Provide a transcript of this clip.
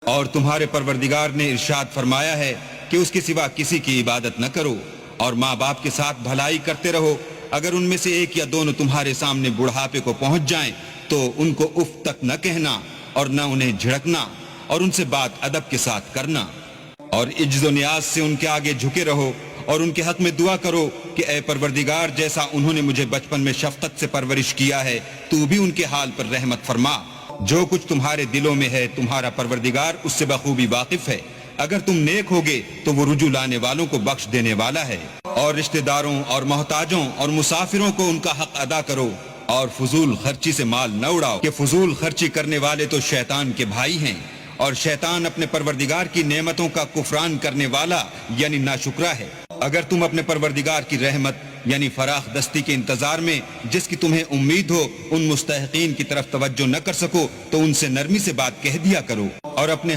اور تمہارے پروردگار نے ارشاد فرمایا ہے کہ اس کے سوا کسی کی عبادت نہ کرو، اور ماں باپ کے ساتھ بھلائی کرتے رہو۔ اگر ان میں سے ایک یا دونوں تمہارے سامنے بڑھاپے کو پہنچ جائیں تو ان کو اف تک نہ کہنا اور نہ انہیں جھڑکنا، اور ان سے بات ادب کے ساتھ کرنا، اور عجز و نیاز سے ان کے آگے جھکے رہو، اور ان کے حق میں دعا کرو کہ اے پروردگار، جیسا انہوں نے مجھے بچپن میں شفقت سے پرورش کیا ہے، تو بھی ان کے حال پر رحمت فرما۔ جو کچھ تمہارے دلوں میں ہے تمہارا پروردگار اس سے بخوبی واقف ہے۔ اگر تم نیک ہوگے تو وہ رجوع لانے والوں کو بخش دینے والا ہے۔ اور رشتہ داروں اور محتاجوں اور مسافروں کو ان کا حق ادا کرو، اور فضول خرچی سے مال نہ اڑاؤ، کہ فضول خرچی کرنے والے تو شیطان کے بھائی ہیں، اور شیطان اپنے پروردگار کی نعمتوں کا کفران کرنے والا یعنی ناشکرا ہے۔ اگر تم اپنے پروردگار کی رحمت یعنی فراخ دستی کے انتظار میں جس کی تمہیں امید ہو ان مستحقین کی طرف توجہ نہ کر سکو تو ان سے نرمی سے بات کہہ دیا کرو، اور اپنے